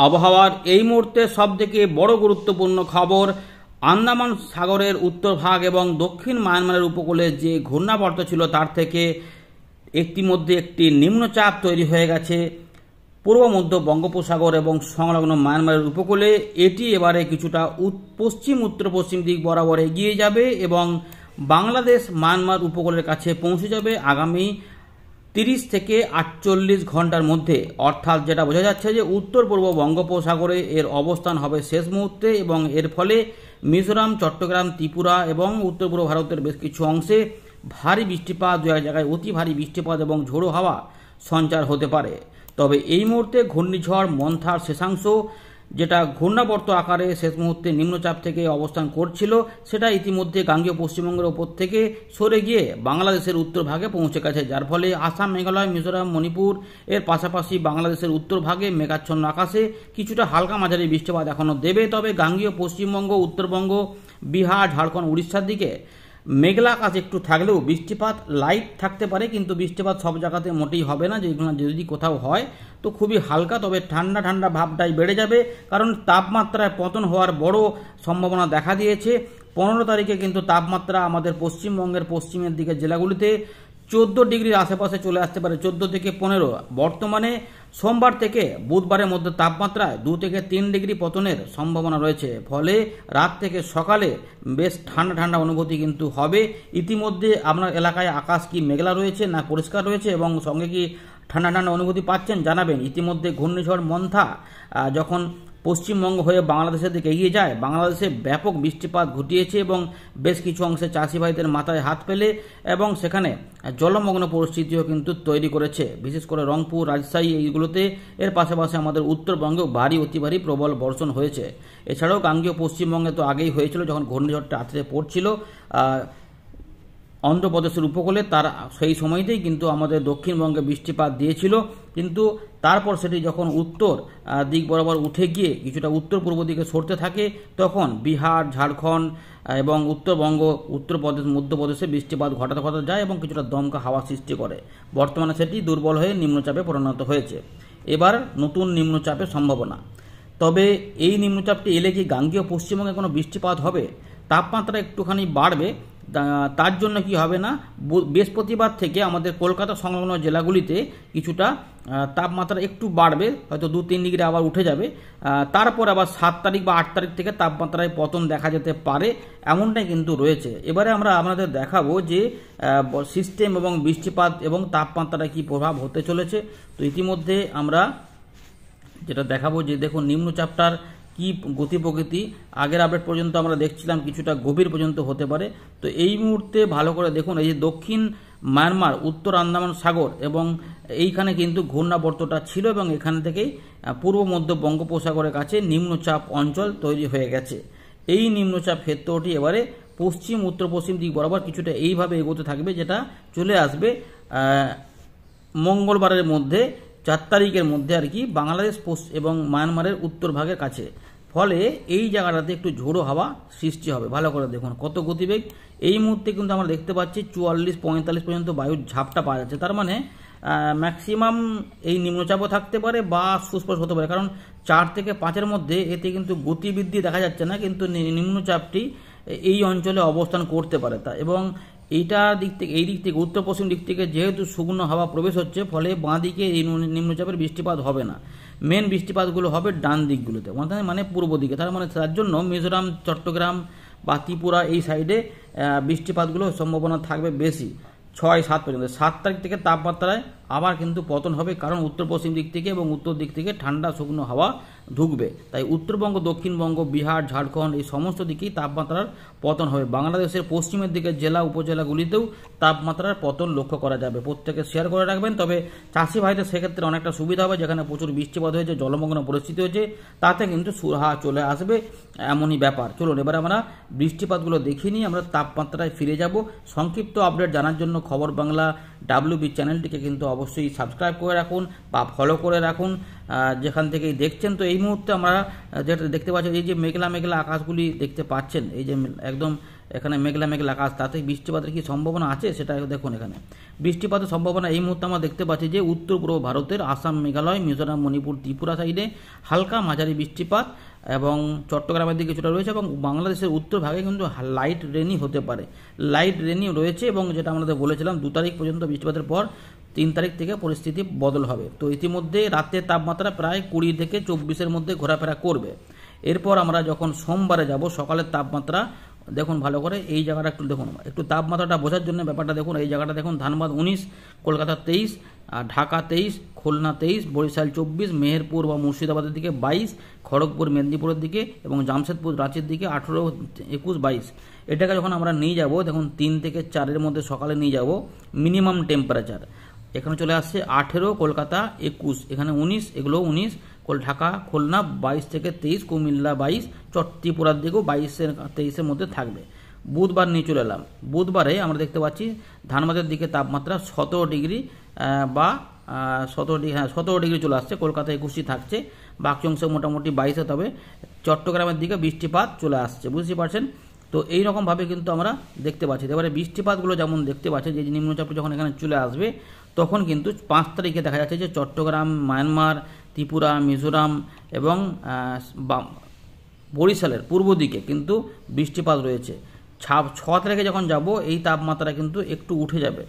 আবহাওয়ার এই মুহূর্তে সবথেকে বড় গুরুত্বপূর্ণ খবর, আন্দামান সাগরের উত্তর ভাগ এবং দক্ষিণ মায়ানমারের উপকূলে যে ঘূর্ণাবর্ত ছিল তার থেকে ইতিমধ্যে একটি নিম্নচাপ তৈরি হয়ে গেছে পূর্ব মধ্য বঙ্গোপসাগর এবং সংলগ্ন মায়ানমারের উপকূলে। এটি এবারে কিছুটা পশ্চিম উত্তর পশ্চিম দিক বরাবর এগিয়ে যাবে এবং বাংলাদেশ মায়ানমার উপকূলের কাছে পৌঁছে যাবে আগামী 30 থেকে 48 ঘন্টার মধ্যে। অর্থাৎ যেটা বোঝা যাচ্ছে যে উত্তর পূর্ব বঙ্গোপসাগরে এর অবস্থান হবে শেষ মুহূর্তে এবং এর ফলে মিজোরাম, চট্টগ্রাম, ত্রিপুরা এবং উত্তর পূর্ব ভারতের বেশ কিছু অংশে ভারী বৃষ্টিপাত, দু এক জায়গায় অতি ভারী বৃষ্টিপাত এবং ঝোড়ো হাওয়া সঞ্চার হতে পারে। তবে এই মুহূর্তে ঘূর্ণিঝড় মন্থার শেষাংশ, যেটা ঘূর্ণাবর্ত আকারে শেষ মুহূর্তে নিম্নচাপ থেকে অবস্থান করছিল, সেটা ইতিমধ্যে গাঙ্গেয় পশ্চিমবঙ্গের ওপর থেকে সরে গিয়ে বাংলাদেশের উত্তর ভাগে পৌঁছে গেছে, যার ফলে আসাম, মেঘালয়, মিজোরাম, মণিপুর এর পাশাপাশি বাংলাদেশের উত্তর ভাগে মেঘাচ্ছন্ন আকাশে কিছুটা হালকা মাঝারি বৃষ্টিপাত এখনও দেবে। তবে গাঙ্গেয় পশ্চিমবঙ্গ, উত্তরবঙ্গ, বিহার, ঝাড়খণ্ড, উড়িষ্যার দিকে মেঘলা আকাশ একটু থাকলেও বৃষ্টিপাত লাইট থাকতে পারে, কিন্তু বৃষ্টিপাত সব জায়গাতে মোটেই হবে না। যেগুলো যদি কোথাও হয় তো খুবই হালকা, তবে ঠান্ডা ঠান্ডা ভাবটাই বেড়ে যাবে, কারণ তাপমাত্রায় পতন হওয়ার বড় সম্ভাবনা দেখা দিয়েছে। 15 তারিখে কিন্তু তাপমাত্রা আমাদের পশ্চিমবঙ্গের পশ্চিমের দিকে জেলাগুলিতে 14 ডিগ্রির আশেপাশে চলে আসতে পারে, 14 থেকে 15। বর্তমানে সোমবার থেকে বুধবারের মধ্যে তাপমাত্রায় 2 থেকে 3 ডিগ্রি পতনের সম্ভাবনা রয়েছে, ফলে রাত থেকে সকালে বেশ ঠান্ডা ঠান্ডা অনুভূতি কিন্তু হবে। ইতিমধ্যে আপনার এলাকায় আকাশ কি মেঘলা রয়েছে না পরিষ্কার রয়েছে এবং সঙ্গে কি ঠান্ডা ঠান্ডা অনুভূতি পাচ্ছেন জানাবেন। ইতিমধ্যে ঘূর্ণিঝড় মন্থা যখন পশ্চিমবঙ্গ হয়ে বাংলাদেশের দিকে এগিয়ে যায়, বাংলাদেশে ব্যাপক বৃষ্টিপাত ঘটিয়েছে এবং বেশ কিছু অংশে চাষি ভাইদের মাথায় হাত ফেলে এবং সেখানে জলমগ্ন পরিস্থিতিও কিন্তু তৈরি করেছে, বিশেষ করে রংপুর, রাজশাহী এইগুলোতে। এর পাশাপাশি আমাদের উত্তরবঙ্গেও ভারী অতি ভারী প্রবল বর্ষণ হয়েছে। এছাড়াও গাঙ্গেয় পশ্চিমবঙ্গে তো আগেই হয়েছিল, যখন ঘূর্ণিঝড়টা আছড়ে পড়ছিল অন্ধ্রপ্রদেশের উপকূলে, তার সেই সময়তেই কিন্তু আমাদের দক্ষিণবঙ্গে বৃষ্টিপাত দিয়েছিল, কিন্তু তারপর সেটি যখন উত্তর দিক বরাবর উঠে গিয়ে কিছুটা উত্তর পূর্ব দিকে সরতে থাকে, তখন বিহার, ঝাড়খণ্ড এবং উত্তরবঙ্গ, উত্তরপ্রদেশ, মধ্যপ্রদেশে বৃষ্টিপাত ঘটাতে যায় এবং কিছুটা দমকা হাওয়া সৃষ্টি করে। বর্তমানে সেটি দুর্বল হয়ে নিম্নচাপে পরিণত হয়েছে। এবার নতুন নিম্নচাপের সম্ভাবনা। তবে এই নিম্নচাপটি এলে কি গাঙ্গেয় পশ্চিমবঙ্গে কোনো বৃষ্টিপাত হবে? তাপমাত্রা একটুখানি বাড়বে। তার জন্য কি হবে না, বৃহস্পতিবার থেকে আমাদের কলকাতা সংলগ্ন জেলাগুলিতে কিছুটা তাপমাত্রা একটু বাড়বে, হয়তো 2-3 ডিগ্রি আবার উঠে যাবে। তারপর আবার 7 তারিখ বা 8 তারিখ থেকে তাপমাত্রায় পতন দেখা যেতে পারে, এমনটাই কিন্তু রয়েছে। এবারে আমরা আপনাদের দেখাবো যে সিস্টেম এবং বৃষ্টিপাত এবং তাপমাত্রায় কি প্রভাব হতে চলেছে। তো ইতিমধ্যে আমরা যেটা দেখাবো যে দেখুন নিম্নচাপটার কি গতি প্রকৃতি। আগের আপডেট পর্যন্ত আমরা দেখছিলাম কিছুটা গভীর পর্যন্ত হতে পারে, তো এই মুহূর্তে ভালো করে দেখুন, এই যে দক্ষিণ মায়ানমার, উত্তর আন্দামান সাগর এবং এইখানে কিন্তু ঘূর্ণাবর্তটা ছিল এবং এখান থেকেই পূর্ব মধ্য বঙ্গোপসাগরের কাছে নিম্নচাপ অঞ্চল তৈরি হয়ে গেছে। এই নিম্নচাপ ক্ষেত্রটি এবারে পশ্চিম উত্তর পশ্চিম দিক বরাবর কিছুটা এইভাবে এগোতে থাকবে, যেটা চলে আসবে মঙ্গলবারের মধ্যে, 4 তারিখের মধ্যে আর কি, বাংলাদেশ এবং মায়ানমারের উত্তর ভাগের কাছে। ফলে এই জায়গাটাতে একটু ঝোড়ো হাওয়া সৃষ্টি হবে। ভালো করে দেখুন কত গতিবেগ। এই মুহূর্তে কিন্তু আমরা দেখতে পাচ্ছি 44-45 পর্যন্ত বায়ুর ঝাপটা পাওয়া যাচ্ছে। তার মানে ম্যাক্সিমাম এই নিম্নচাপও থাকতে পারে বা সুস্পষ্ট হতে পারে, কারণ 4 থেকে 5-এর মধ্যে এতে কিন্তু গতিবৃদ্ধি দেখা যাচ্ছে না, কিন্তু নিম্নচাপটি এই অঞ্চলে অবস্থান করতে পারে। তা এবং এই দিক থেকে উত্তর পশ্চিম দিক থেকে যেহেতু শুকনো হাওয়া প্রবেশ হচ্ছে, ফলে বাঁ দিকে এই নিম্নচাপের বৃষ্টিপাত হবে না। মেন বৃষ্টিপাতগুলো হবে ডান দিকগুলোতে, মানে পূর্ব দিকে। তার মানে তার জন্য মিজোরাম, চট্টগ্রাম বা ত্রিপুরা এই সাইডে বৃষ্টিপাতগুলোর সম্ভাবনা থাকবে বেশি। 6-7 পর্যন্ত। 7 তারিখ থেকে তাপমাত্রায় আবার কিন্তু পতন হবে, কারণ উত্তর পশ্চিম দিক থেকে এবং উত্তর দিক থেকে ঠান্ডা শুকনো হাওয়া ঢুকবে। তাই উত্তরবঙ্গ, দক্ষিণবঙ্গ, বিহার, ঝাড়খণ্ড এই সমস্ত দিকেই তাপমাত্রার পতন হবে। বাংলাদেশের পশ্চিমের দিকে জেলা উপজেলাগুলিতেও তাপমাত্রার পতন লক্ষ্য করা যাবে। প্রত্যেকে শেয়ার করে রাখবেন। তবে চাষি ভাইদের সেক্ষেত্রে অনেকটা সুবিধা হবে, যেখানে প্রচুর বৃষ্টিপাত হয়েছে, জলমগ্ন পরিস্থিতি হয়েছে, তাতে কিন্তু সুরাহা চলে আসবে, এমনই ব্যাপার। চলুন এবার আমরা বৃষ্টিপাতগুলো দেখিয়ে নিই, আমরা তাপমাত্রায় ফিরে যাব। সংক্ষিপ্ত আপডেট জানার জন্য খবর বাংলা WB চ্যানেলটিকে কিন্তু অবশ্যই সাবস্ক্রাইব করে রাখুন বা ফলো করে রাখুন যেখান থেকেই দেখছেন। তো এই মুহূর্তে আমরা যেটা দেখতে পাচ্ছি, এই যে মেঘলা মেঘলা আকাশগুলি দেখতে পাচ্ছেন, এই যে একদম এখানে মেঘলা মেঘলা আকাশ, তাতে বৃষ্টিপাতের কি সম্ভাবনা আছে সেটা দেখুন। এখানে বৃষ্টিপাতের সম্ভাবনা এই মুহূর্তে আমরা দেখতে পাচ্ছি যে উত্তর পূর্ব ভারতের আসাম, মেঘালয়, মিজোরাম, মণিপুর, ত্রিপুরা সাইডে হালকা মাঝারি বৃষ্টিপাত এবং চট্টগ্রামের দিকে কিছুটা রয়েছে, এবং বাংলাদেশের উত্তর ভাগে কিন্তু লাইট রেনি হতে পারে, লাইট রেনি রয়েছে। এবং যেটা আমাদের বলেছিলাম 2 তারিখ পর্যন্ত বৃষ্টিপাতের পর 3 তারিখ থেকে পরিস্থিতি বদল হবে। তো ইতিমধ্যে রাতের তাপমাত্রা প্রায় 20 থেকে 24-এর মধ্যে ঘোরাফেরা করবে। এরপর আমরা যখন সোমবারে যাব, সকালের তাপমাত্রা দেখুন ভালো করে, এই জায়গাটা একটু দেখুন, একটু তাপমাত্রাটা বোঝার জন্য ব্যাপারটা দেখুন। এই জায়গাটা দেখুন, ধানবাদ 19, কলকাতা 23, ঢাকা 23, খুলনা 23, বরিশাল 24, মেহেরপুর বা মুর্শিদাবাদের দিকে 22, খড়গপুর মেদিনীপুরের দিকে এবং জামশেদপুর রাঁচির দিকে 18, 21, 22। এটাকে যখন আমরা নিয়ে যাব দেখুন 3 থেকে 4-এর মধ্যে সকালে নিয়ে যাব, মিনিমাম টেম্পারেচার এখানে চলে আসছে 18, কলকাতা 21, এখানে 19, এগুলো 19, ঢাকা খুলনা 22 থেকে 23, কুমিল্লা 22, ত্রিপুরার দিকেও 22-23-এর মধ্যে থাকবে। বুধবার নিয়ে চলে এলাম, বুধবারে আমরা দেখতে পাচ্ছি ধানবাদের দিকে তাপমাত্রা 17 ডিগ্রি বা 17 ডিগ্রি চলে আসছে, কলকাতা 21 থাকছে, বাকি অংশ মোটামুটি 22, তবে চট্টগ্রামের দিকে বৃষ্টিপাত চলে আসছে, বুঝতে পারছেন। তো এইরকমভাবে কিন্তু আমরা দেখতে পাচ্ছি। এবারে বৃষ্টিপাতগুলো যেমন দেখতে পাচ্ছি, যে নিম্নচাপটি যখন এখানে চলে আসবে তখন কিন্তু 5 তারিখে দেখা যাচ্ছে যে চট্টগ্রাম, মায়ানমার, ত্রিপুরা, মিজোরাম এবং বরিশালের পূর্ব দিকে কিন্তু বৃষ্টিপাত রয়েছে। 6 তারিখে যখন যাব এই তাপমাত্রা কিন্তু একটু উঠে যাবে,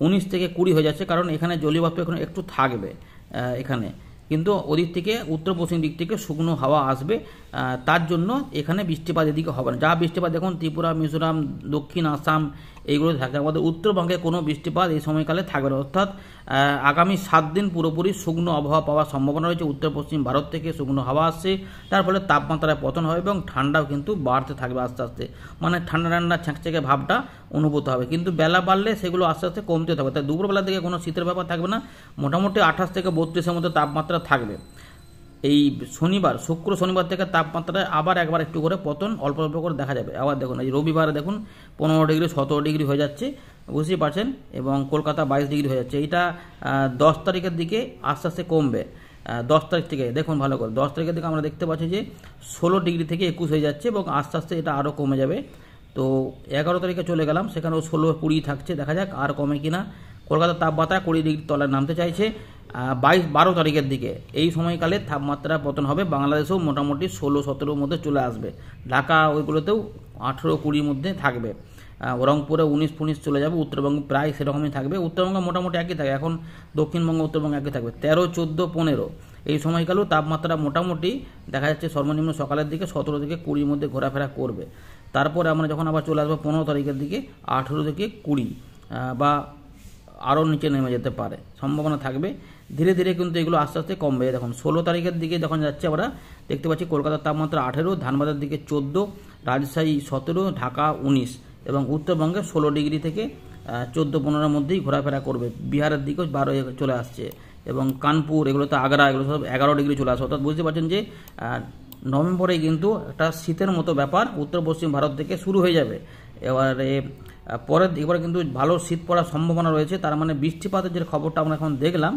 19 থেকে 20 হয়ে যাচ্ছে, কারণ এখানে জলীয়বাষ্প এখন একটু থাকবে এখানে, কিন্তু ওদিক থেকে উত্তর পশ্চিম দিক থেকে শুকনো হাওয়া আসবে, তার জন্য এখানে বৃষ্টিপাত এদিকে হবে না। যা বৃষ্টিপাত দেখুন ত্রিপুরা, মিজোরাম, দক্ষিণ আসাম এইগুলো থাকবে, আমাদের উত্তরবঙ্গে কোনো বৃষ্টিপাত এই সময়কালে থাকবে না। অর্থাৎ আগামী 7 দিন পুরোপুরি শুকনো আবহাওয়া পাওয়ার সম্ভাবনা রয়েছে। উত্তর পশ্চিম ভারত থেকে শুকনো হাওয়া আসছে, তার ফলে তাপমাত্রায় পতন হবে এবং ঠান্ডাও কিন্তু বাড়তে থাকবে আস্তে আস্তে, মানে ঠান্ডা ঠান্ডা ছ্যাঁকছ্যাঁকে ভাবটা অনুভূত হবে, কিন্তু বেলা বাড়লে সেগুলো আস্তে আস্তে কমতে থাকবে। তাই দুপুরবেলার দিকে কোনো শীতের ব্যাপার থাকবে না, মোটামুটি 28 থেকে 32-এর মধ্যে তাপমাত্রা থাকবে। এই শনিবার, শুক্র শনিবার থেকে তাপমাত্রায় আবার একবার একটু করে পতন অল্প অল্প করে দেখা যাবে। আবার দেখুন এই রবিবারে দেখুন 15 ডিগ্রি 17 ডিগ্রি হয়ে যাচ্ছে, বুঝতেই পারছেন, এবং কলকাতা 22 ডিগ্রি হয়ে যাচ্ছে। এইটা 10 তারিখের দিকে আস্তে আস্তে কমবে। 10 তারিখ থেকে দেখুন ভালো করে, 10 তারিখের দিকে আমরা দেখতে পাচ্ছি যে 16 ডিগ্রি থেকে 21 হয়ে যাচ্ছে এবং আস্তে আস্তে এটা আরও কমে যাবে। তো 11 তারিখে চলে গেলাম, সেখানেও 16, 20 থাকছে, দেখা যাক আর কমে কিনা। কলকাতার তাপমাত্রা 20 ডিগ্রি তলায় নামতে চাইছে। 12 তারিখের দিকে এই সময়কালে তাপমাত্রা পতন হবে, বাংলাদেশেও মোটামুটি 16-17-এর মধ্যে চলে আসবে, ঢাকা ওইগুলোতেও 18-20-র মধ্যে থাকবে, রংপুরে 19-19 চলে যাবে, উত্তরবঙ্গে প্রায় সেরকমই থাকবে, উত্তরবঙ্গে মোটামুটি একই থাকে, এখন দক্ষিণবঙ্গ উত্তরবঙ্গ একই থাকবে। 13, 14, 15 এই সময়কালেও তাপমাত্রা মোটামুটি দেখা যাচ্ছে সর্বনিম্ন সকালের দিকে 17 থেকে 20-র মধ্যে ঘোরাফেরা করবে। তারপরে আমরা যখন আবার চলে আসবো 15 তারিখের দিকে 18 থেকে 20 বা আরও নিচে নেমে যেতে পারে, সম্ভাবনা থাকবে। ধীরে ধীরে কিন্তু এগুলো আস্তে আস্তে কমবে। দেখুন 16 তারিখের দিকে যখন যাচ্ছে আমরা দেখতে পাচ্ছি কলকাতার তাপমাত্রা 18, ধানবাদের দিকে 14, রাজশাহী 17, ঢাকা 19 এবং উত্তরবঙ্গে 16 ডিগ্রি থেকে 14-15-এর মধ্যেই ঘোরাফেরা করবে। বিহারের দিকেও 12 চলে আসছে এবং কানপুর, এগুলোতে আগ্রা, এগুলো সব 11 ডিগ্রি চলে আসছে। অর্থাৎ বুঝতে পারছেন যে নভেম্বরে কিন্তু একটা শীতের মতো ব্যাপার উত্তর পশ্চিম ভারত থেকে শুরু হয়ে যাবে। এবারে পরের এবারে কিন্তু ভালো শীত পড়ার সম্ভাবনা রয়েছে। তার মানে বৃষ্টিপাতের যে খবরটা আমরা এখন দেখলাম,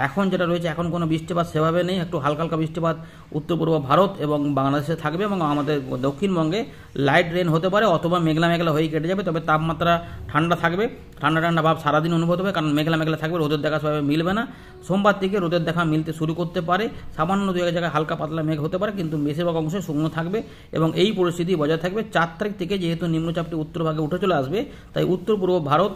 এখন যেটা রয়েছে এখন কোনো বৃষ্টিপাত সেভাবে নেই, একটু হালকা হালকা বৃষ্টিপাত উত্তর পূর্ব ভারত এবং বাংলাদেশে থাকবে এবং আমাদের দক্ষিণবঙ্গে লাইট রেন হতে পারে অথবা মেঘলা মেঘলা হয়ে কেটে যাবে। তবে তাপমাত্রা ঠান্ডা থাকবে, ঠান্ডা ঠান্ডা ভাব সারাদিন অনুভূত হবে, কারণ মেঘলা মেঘলা থাকবে, রোদের দেখা সেভাবে মিলবে না। সোমবার থেকে রোদের দেখা মিলতে শুরু করতে পারে, সামান্য 2 জায়গায় হালকা পাতলা মেঘ হতে পারে, কিন্তু বেশিরভাগ অংশে শুকনো থাকবে এবং এই পরিস্থিতি বজায় থাকবে। 4 তারিখ থেকে যেহেতু নিম্নচাপটি উত্তর ভাগে উঠে চলে আসবে, তাই উত্তর পূর্ব ভারত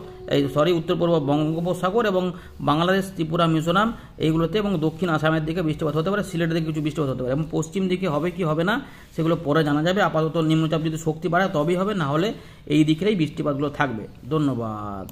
উত্তর পূর্ব বঙ্গোপসাগর এবং বাংলাদেশ, ত্রিপুরা, মিজোরাম এইগুলোতে এবং দক্ষিণ আসামের দিকে বৃষ্টিপাত হতে পারে, সিলেটের দিকে কিছু বৃষ্টিপাত হতে পারে এবং পশ্চিম দিকে হবে কি হবে না সেগুলো পরে জানা যাবে। আপাতত নিম্নচাপ যদি শক্তি বাড়ায় তবেই হবে, না হলে এই দিকেই বৃষ্টিপাতগুলো থাকবে। ধন্যবাদ।